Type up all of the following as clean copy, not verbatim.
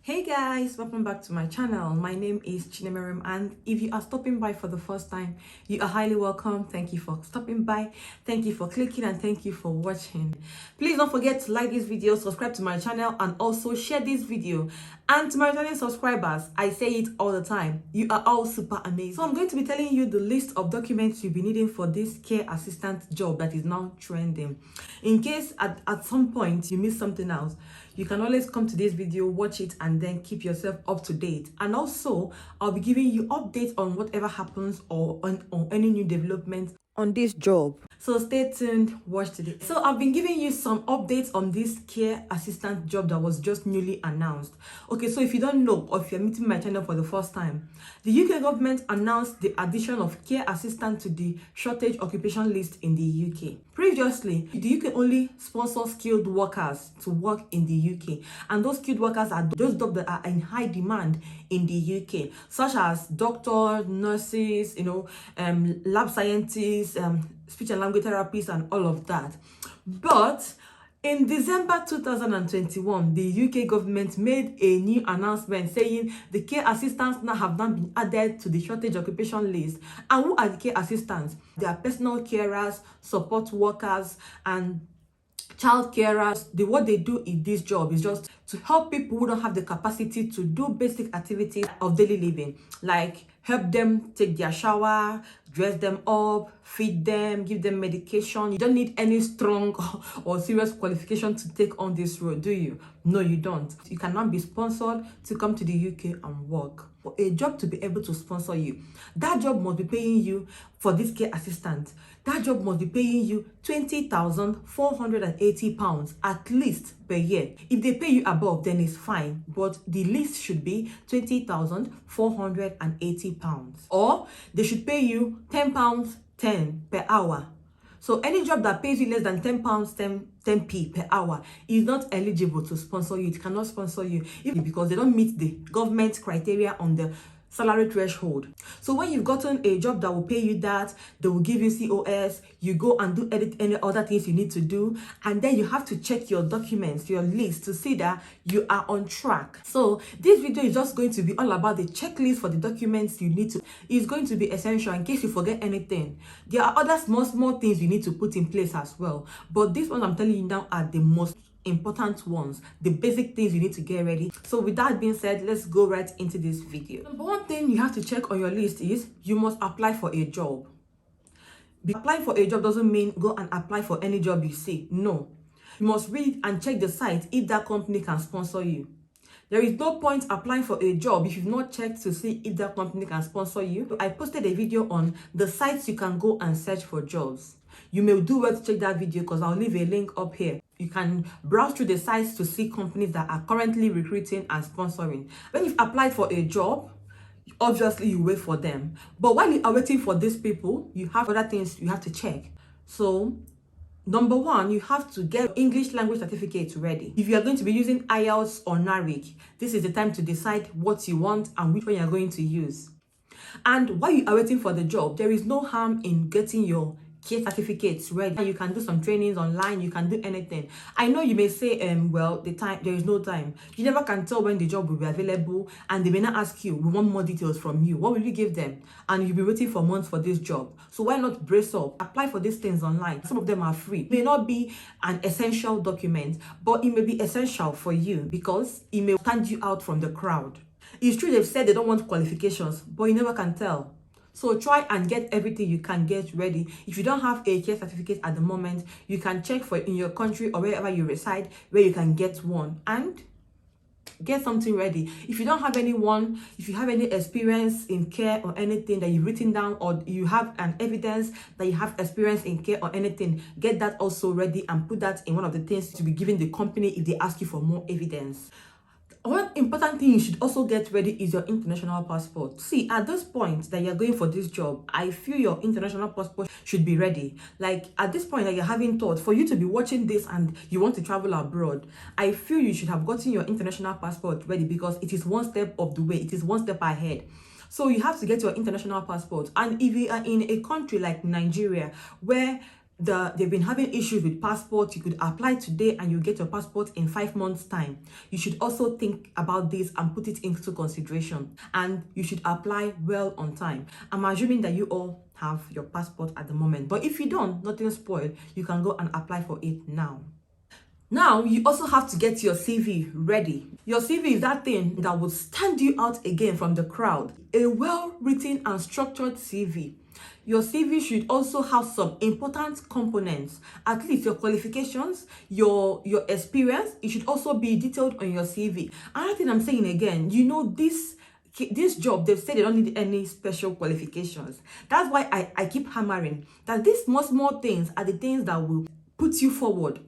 Hey guys, welcome back to my channel. My name is Chinemerem, and if you are stopping by for the first time, you are highly welcome. Thank you for stopping by, thank you for clicking, and thank you for watching. Please don't forget to like this video, subscribe to my channel, and also share this video. And to my returning subscribers, I say it all the time, you are all super amazing. So I'm going to be telling you the list of documents you'll be needing for this care assistant job that is now trending. In case at some point you miss something else, you can always come to this video, watch it, and then keep yourself up to date. And also, I'll be giving you updates on whatever happens or on any new developments on this job. So stay tuned, watch today. So I've been giving you some updates on this care assistant job that was just newly announced. Okay, so if you don't know, or if you're meeting my channel for the first time, the UK government announced the addition of care assistant to the shortage occupation list in the UK. Previously, the UK only sponsor skilled workers to work in the UK, and those skilled workers are those jobs that are in high demand in the UK, such as doctors, nurses, lab scientists, speech and language therapists, and all of that. But in December 2021, the UK government made a new announcement saying the care assistants have now been added to the shortage occupation list. And who are the care assistants? They are personal carers, support workers, and child carers. What they do in this job is just to help people who don't have the capacity to do basic activities of daily living, like help them take their shower, dress them up, feed them, give them medication. You don't need any strong or serious qualification to take on this role, do you? No, you don't. You cannot be sponsored to come to the UK and work. For a job to be able to sponsor you, that job must be paying you, for this care assistant, that job must be paying you £20,480 at least per year. If they pay you above, then it's fine, but the least should be £20,480, or they should pay you £10 per hour. So any job that pays you less than £10, 10p per hour is not eligible to sponsor you. It cannot sponsor you because they don't meet the government criteria on the salary threshold. So when you've gotten a job that will pay you that, they will give you COS, you go and do any other things you need to do, and then you have to check your documents, your list, to see that you are on track. So this video is just going to be all about the checklist for the documents you need to. It's going to be essential in case you forget anything. There are other small things you need to put in place as well, but this one I'm telling you now are the most important ones, the basic things you need to get ready. So with that being said, let's go right into this video. Number one thing you have to check on your list is you must apply for a job. Applying for a job doesn't mean go and apply for any job you see. No, you must read and check the site if that company can sponsor you. There is no point applying for a job if you've not checked to see if that company can sponsor you. I posted a video on the sites you can go and search for jobs. You may do well to check that video because I'll leave a link up here. You can browse through the sites to see companies that are currently recruiting and sponsoring. When you've applied for a job, obviously you wait for them. But while you are waiting for these people, you have other things you have to check. So number one, you have to get English language certificate ready. If you are going to be using IELTS or NARIC, this is the time to decide what you want and which one you are going to use. And while you are waiting for the job, there is no harm in getting your care certificates ready. You can do some trainings online, you can do anything. I know you may say, well, there is no time. You never can tell when the job will be available, and they may not ask you, we want more details from you. What will you give them? And you'll be waiting for months for this job. So why not brace up? Apply for these things online. Some of them are free. It may not be an essential document, but it may be essential for you because it may stand you out from the crowd. It's true they've said they don't want qualifications, but you never can tell. So try and get everything you can get ready. If you don't have a care certificate at the moment, you can check for in your country or wherever you reside where you can get one and get something ready. If you don't have anyone, if you have any experience in care or anything that you've written down, or you have an evidence that you have experience in care or anything, get that also ready and put that in one of the things to be given the company if they ask you for more evidence. One important thing you should also get ready is your international passport. See, at this point that you're going for this job, I feel your international passport should be ready. Like at this point that you're having thoughts, for you to be watching this and you want to travel abroad, I feel you should have gotten your international passport ready because it is one step of the way. It is one step ahead. So you have to get your international passport. And if you are in a country like Nigeria, where they've been having issues with passports. You could apply today and you get your passport in 5 months time. You should also think about this and put it into consideration, and you should apply well on time. I'm assuming that you all have your passport at the moment, but if you don't, nothing spoiled, you can go and apply for it now. Now, you also have to get your CV ready. Your CV is that thing that will stand you out again from the crowd. A well-written and structured CV. Your CV should also have some important components, at least your qualifications, your experience. It should also be detailed on your CV. Another thing I'm saying again, you know, this job, they've said they don't need any special qualifications. That's why I keep hammering that these small things are the things that will put you forward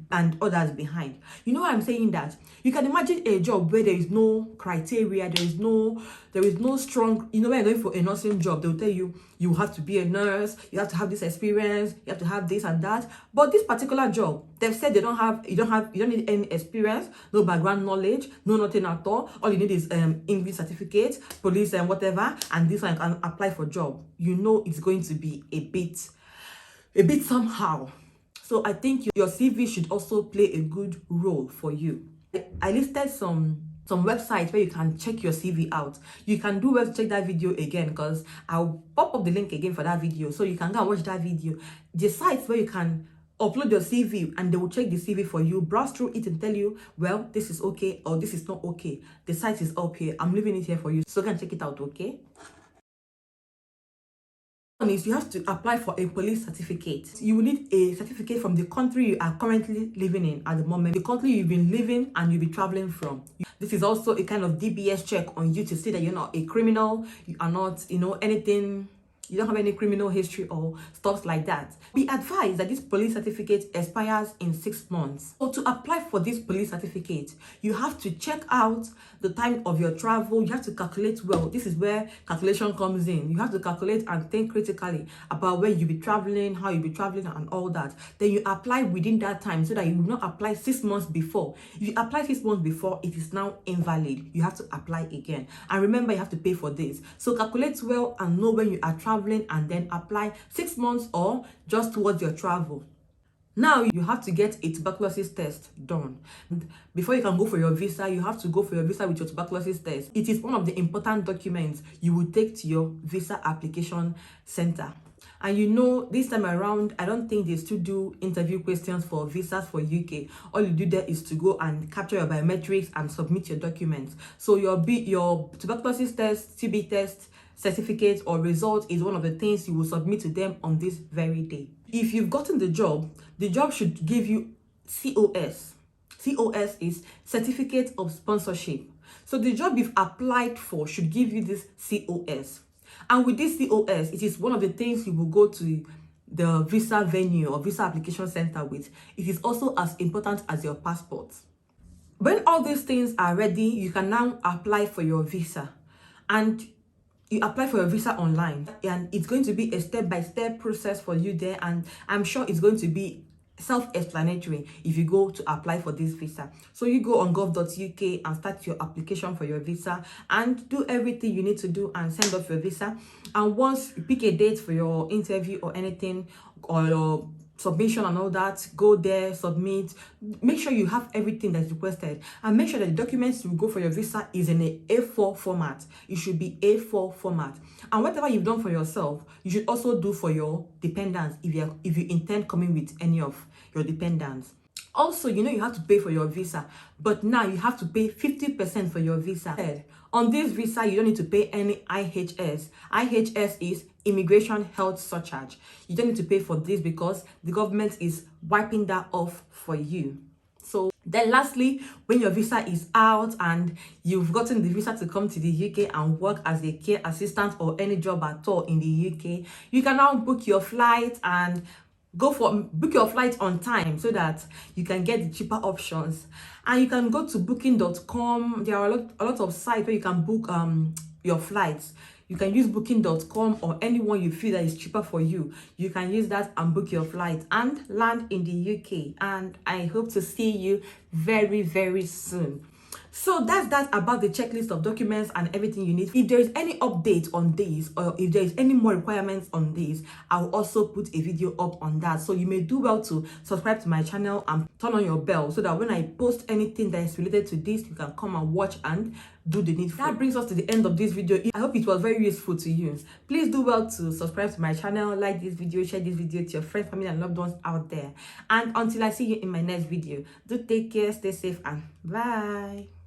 and others behind. You know why I'm saying that? You can imagine a job where there is no criteria, there is no strong, you know, when you're going for a nursing job, they'll tell you you have to be a nurse, you have to have this experience, you have to have this and that. But this particular job, they've said you don't need any experience, no background knowledge, no nothing at all. All you need is English certificate, police and whatever, and this one you can apply for job. You know it's going to be a bit somehow. So I think your CV should also play a good role for you. I listed some websites where you can check your CV out. You can check that video again, because I'll pop up the link again for that video, so you can go and watch that video. The sites where you can upload your CV and they will check the CV for you, browse through it and tell you, well, this is okay or this is not okay. The site is up here. I'm leaving it here for you, so go and check it out, okay? Is you have to apply for a police certificate. You will need a certificate from the country you are currently living in at the moment, the country you've been living and you'll be traveling from. This is also a kind of DBS check on you to see that you're not a criminal, you are not, you know, anything, you don't have any criminal history or stuff like that. Be advised that this police certificate expires in 6 months. So to apply for this police certificate, you have to check out the time of your travel. You have to calculate well. This is where calculation comes in. You have to calculate and think critically about where you'll be traveling, how you'll be traveling and all that. Then you apply within that time so that you will not apply 6 months before. If you apply 6 months before, it is now invalid. You have to apply again. And remember, you have to pay for this. So calculate well and know when you are traveling and then apply 6 months or just towards your travel. Now you have to get a tuberculosis test done. Before you can go for your visa, you have to go for your visa with your tuberculosis test. It is one of the important documents you will take to your visa application center. And you know, this time around, I don't think they still do interview questions for visas for UK. All you do there is to go and capture your biometrics and submit your documents. So your tuberculosis test, TB test, certificate or result is one of the things you will submit to them on this very day. If you've gotten the job should give you COS. COS is Certificate of Sponsorship. So the job you've applied for should give you this COS. And with this COS, it is one of the things you will go to the visa venue or visa application center with. It is also as important as your passport. When all these things are ready, you can now apply for your visa. And you apply for your visa online, and it's going to be a step-by-step process for you there, and I'm sure it's going to be self-explanatory if you go to apply for this visa. So you go on gov.uk and start your application for your visa and do everything you need to do and send off your visa. And once you pick a date for your interview or anything, or your submission and all that, go there, submit. Make sure you have everything that's requested, and make sure that the documents you go for your visa is in a A4 format. It should be A4 format. And whatever you've done for yourself, you should also do for your dependents if you intend coming with any of your dependents. Also, you know, you have to pay for your visa, but now you have to pay 50% for your visa. On this visa, you don't need to pay any IHS. IHS is Immigration Health Surcharge. You don't need to pay for this because the government is wiping that off for you. So then lastly, when your visa is out and you've gotten the visa to come to the UK and work as a care assistant or any job at all in the UK, you can now book your flight and book your flight on time so that you can get the cheaper options. And you can go to booking.com. There are a lot of sites where you can book your flights. You can use booking.com or anyone you feel that is cheaper for you. You can use that and book your flight and land in the UK. And I hope to see you very, very soon. So that's that about the checklist of documents and everything you need. If there is any update on this, or if there is any more requirements on this, I'll also put a video up on that. So you may do well to subscribe to my channel and turn on your bell so that when I post anything that is related to this, you can come and watch and do the needful. That brings us to the end of this video. I hope it was very useful to you. Please do well to subscribe to my channel, like this video, share this video to your friends, family and loved ones out there. And until I see you in my next video, do take care, stay safe, and bye.